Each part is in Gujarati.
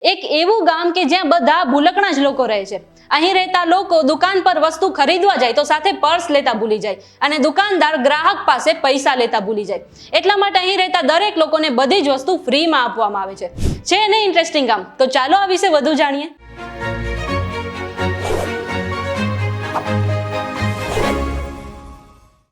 એક એવું ગામ કે જ્યાં બધા ભૂલકણા જ લોકો રહે છે. અહીં રહેતા લોકો દુકાન પર વસ્તુ ખરીદવા જાય તો સાથે પર્સ લેતા ભૂલી જાય અને દુકાનદાર ગ્રાહક પાસે પૈસા લેતા ભૂલી જાય. એટલા માટે અહીં રહેતા દરેક લોકોને બધી જ વસ્તુ ફ્રીમાં આપવામાં આવે છે ને ઇન્ટરેસ્ટિંગ ગામ? તો ચાલો આ વિશે વધુ જાણીએ.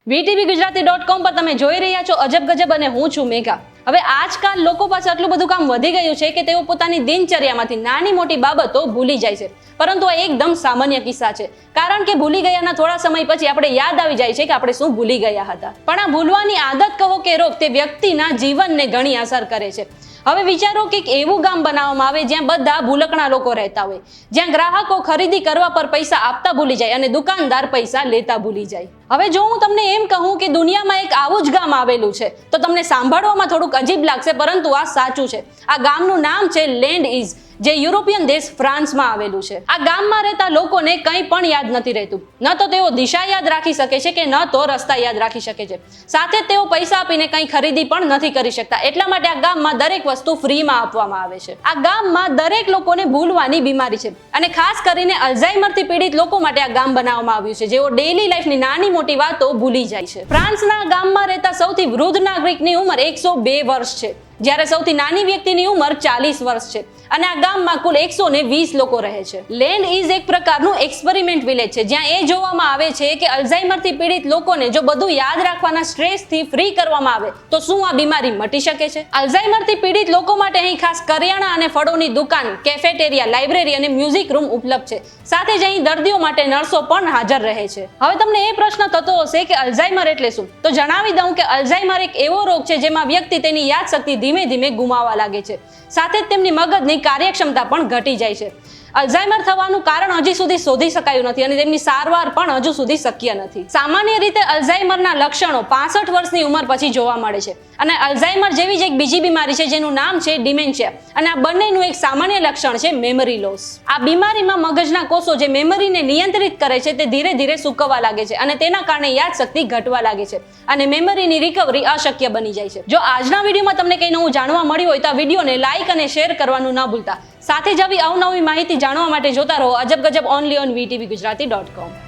VTVGujarati.com પર તમે જોઈ રહ્યા છો અજબ ગજબ અને હું છું મેઘા. હવે આજકાલ લોકો પાસે આટલું બધું કામ વધી ગયું છે કે તેઓ પોતાની દિનચર્યામાંથી નાની મોટી બાબતો ભૂલી જાય છે. પરંતુ આ એકદમ સામાન્ય કિસ્સા છે, કારણ કે ભૂલી ગયાના થોડા સમય પછી આપણે યાદ આવી જાય છે કે આપણે શું ભૂલી ગયા હતા. પણ આ ભૂલવાની આદત કહો કે રોગ, તે વ્યક્તિના જીવનને ઘણી અસર કરે છે. હવે વિચારો કે એવું ગામ બનાવવામાં આવે જ્યાં બધા ભૂલકણા લોકો રહેતા હોય, જ્યાં ગ્રાહકો ખરીદી કરવા પર પૈસા આપતા ભૂલી જાય અને દુકાનદાર પૈસા લેતા ભૂલી જાય. હવે જો હું તમને એમ કહું કે દુનિયામાં એક આવું જ ગામ આવેલું છે તો તમને સાંભળવામાં થોડુંક અજીબ લાગશે, પરંતુ આ સાચું છે. આ ગામનું નામ છે લેન્ડ ઇઝ, જે યુરોપિયન દેશ ફ્રાન્સમાં આવેલું છે. આ ગામમાં રહેતા લોકોને કંઈ પણ યાદ નથી રહેતું. ન તો તેઓ દિશા યાદ રાખી શકે છે કે ન તો રસ્તા યાદ રાખી શકે છે. સાથે તેઓ પૈસા આપીને કંઈ ખરીદી પણ નથી કરી શકતા. એટલા માટે આ ગામમાં દરેક વસ્તુ ફ્રીમાં આપવામાં આવે છે. આ ગામમાં દરેક લોકોને ભૂલવાની બીમારી છે અને ખાસ કરીને અલ્ઝાઇમરથી પીડિત લોકો માટે આ ગામ બનાવવામાં આવ્યું છે, જેઓ ડેઈલી લાઈફની નાની મોટી વાતો ભૂલી જાય છે. ફ્રાન્સના ગામમાં રહેતા સૌથી વૃદ્ધ નાગરિકની ઉંમર 102 વર્ષ છે, જ્યારે સૌથી નાની વ્યક્તિની ઉંમર 40 વર્ષ છે અને આ ગામમાં કુલ 120 લોકો રહે છે. લેન્ડ ઇઝ એક પ્રકારનું એક્સપેરિમેન્ટ વિલેજ છે, જ્યાં એ જોવામાં આવે છે કે અલ્ઝાઇમરથી પીડિત લોકોને જો બધું યાદ રાખવાના સ્ટ્રેસથી ફ્રી કરવામાં આવે તો શું આ બીમારી મટી શકે છે? અલ્ઝાઇમરથી પીડિત લોકો માટે અહીં ખાસ કરિયાણા અને ફળોની દુકાન, કેફેટેરિયા, લાઇબ્રેરી અને મ્યુઝિક રૂમ ઉપલબ્ધ છે. સાથે જ અહીં દર્દીઓ માટે નર્સો પણ હાજર રહે છે. હવે તમને એ પ્રશ્ન થતો હશે કે અલ્ઝાઇમર એટલે શું? તો જણાવી દઉં કે અલ્ઝાઇમર એક એવો રોગ છે જેમાં વ્યક્તિ તેની યાદશક્તિ ધીમે ધીમે ગુમાવવા લાગે છે. સાથે જ તેમની મગજની કાર્યક્ષમતા પણ ઘટી જાય છે. અલ્ઝાઇમર થવાનું કારણ હજી સુધી શોધી શકાયું નથી અને તેમની સારવાર પણ હજુ સુધી શક્ય નથી. સામાન્ય રીતે અલ્ઝાઇમરના લક્ષણો 65 વર્ષની ઉંમર પછી જોવા મળે છે અને અલ્ઝાઇમર જેવી જ એક બીજી બીમારી છે જેનું નામ છે ડિમેન્શિયા, અને આ બંનેનું એક સામાન્ય લક્ષણ છે મેમરી લોસ. આ બીમારીમાં મગજના કોષો જે મેમરીને નિયંત્રિત કરે છે તે ધીરે ધીરે સૂકવવા લાગે છે અને તેના કારણે યાદશક્તિ ઘટવા લાગે છે અને મેમરીની રિકવરી અશક્ય બની જાય છે. જો આજના વિડીયોમાં તમને કંઈ નવું જાણવા મળ્યું હોય તો આ વિડીયોને લાઇક અને શેર કરવાનું ન ભૂલતા. સાથે જ આવી અવનવી માહિતી જાણવા માટે જોતા રહો અજબ ગજબ ઓનલી ઓન VTVGujarati.com.